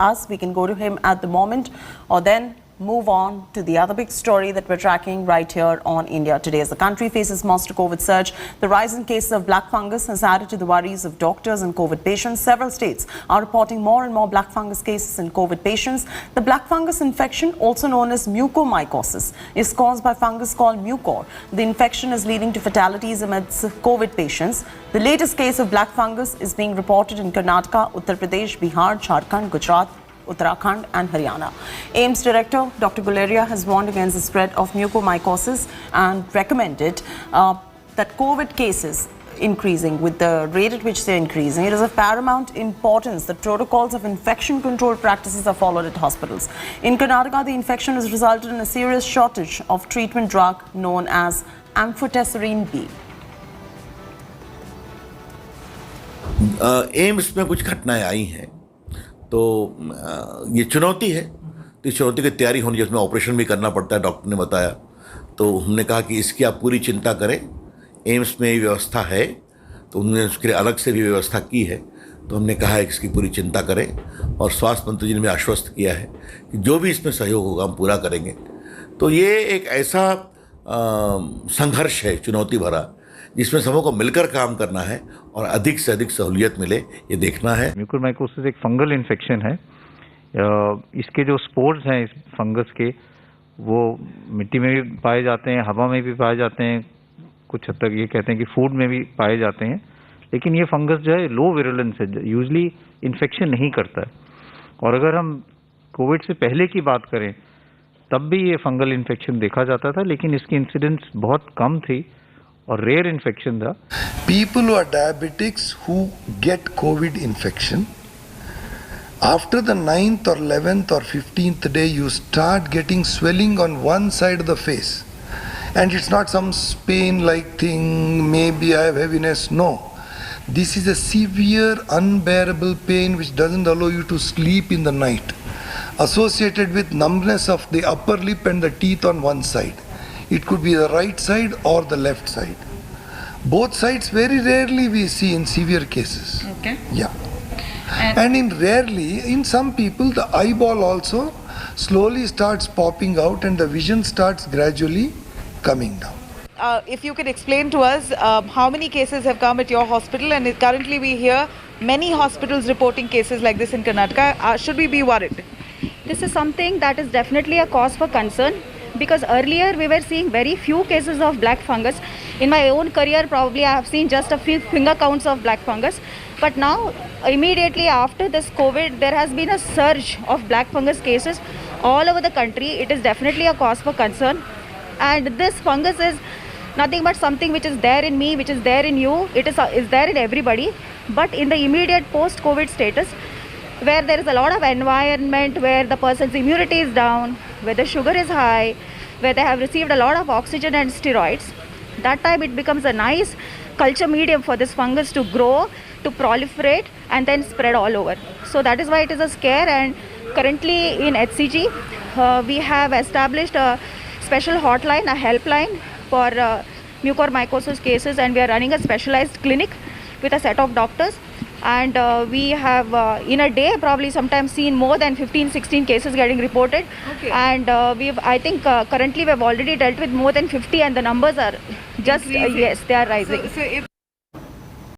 us. We can go to him at the moment or then move on to the other big story that we're tracking right here on India Today. As the country faces monster COVID surge, the rise in cases of black fungus has added to the worries of doctors and COVID patients. Several states are reporting more and more black fungus cases in COVID patients. The black fungus infection, also known as mucormycosis, is caused by fungus called mucor. The infection is leading to fatalities amidst COVID patients. The latest case of black fungus is being reported in Karnataka, Uttar Pradesh, Bihar, Jharkhand, Gujarat, Uttarakhand and Haryana. AIIMS Director Dr. Guleria has warned against the spread of mucormycosis and recommended that COVID cases increasing with the rate at which they're increasing. It is of paramount importance that protocols of infection control practices are followed at hospitals. In Karnataka, the infection has resulted in a serious shortage of treatment drug known as amphotericin B. AIIMS में कुछ घटनाएं आई हैं तो ये चुनौती है, तो इस चुनौती की तैयारी होनी चाहिए, उसमें ऑपरेशन भी करना पड़ता है, डॉक्टर ने बताया। तो हमने कहा कि इसकी आप पूरी चिंता करें, एम्स में व्यवस्था है, तो उन्होंने उसके लिए अलग से भी व्यवस्था की है। तो हमने कहा है कि इसकी पूरी चिंता करें और स्वास्थ्य मंत्री जी ने भी आश्वस्त किया है कि जो भी इसमें सहयोग होगा हम पूरा करेंगे। तो ये एक ऐसा संघर्ष है चुनौती भरा, जिसमें सबों को मिलकर काम करना है और अधिक से अधिक सहूलियत मिले, ये देखना है। म्यूकोरमाइकोसिस एक फंगल इन्फेक्शन है। इसके जो स्पोर्स हैं इस फंगस के, वो मिट्टी में भी पाए जाते हैं, हवा में भी पाए जाते हैं, कुछ हद तक ये कहते हैं कि फूड में भी पाए जाते हैं। लेकिन ये फंगस जो है लो विरुलेंस है, यूजली इन्फेक्शन नहीं करता है। और अगर हम कोविड से पहले की बात करें तब भी ये फंगल इन्फेक्शन देखा जाता था, लेकिन इसकी इंसिडेंस बहुत कम थी और रेयर इन्फेक्शन था। People who are diabetics who get COVID infection, after the 9th or 11th or 15th day you start getting swelling on one side of the face, and it's not some pain like thing, maybe I have heaviness, no. This is a severe unbearable pain which doesn't allow you to sleep in the night, associated with numbness of the upper lip and the teeth on one side. It could be the right side or the left side. Both sides very rarely we see in severe cases. Okay. Yeah. And in some people the eyeball also slowly starts popping out and the vision starts gradually coming down. If you could explain to us how many cases have come at your hospital, and currently we hear many hospitals reporting cases like this in Karnataka. Should we be worried? This is something that is definitely a cause for concern, because earlier we were seeing very few cases of black fungus. In my own career, probably I have seen just a few finger counts of black fungus. But now, immediately after this COVID, there has been a surge of black fungus cases all over the country. It is definitely a cause for concern. And this fungus is nothing but something which is there in me, which is there in you. It is there in everybody. But in the immediate post-COVID status, where there is a lot of environment, where the person's immunity is down, where the sugar is high, where they have received a lot of oxygen and steroids, that time it becomes a nice culture medium for this fungus to grow, to proliferate and then spread all over. So that is why it is a scare. And currently in HCG, we have established a special hotline, a helpline for mucormycosis cases, and we are running a specialized clinic with a set of doctors. And we have in a day probably sometimes seen more than 15-16 cases getting reported. Okay. And I think currently we have already dealt with more than 50, and the numbers are just yes, they are rising. So if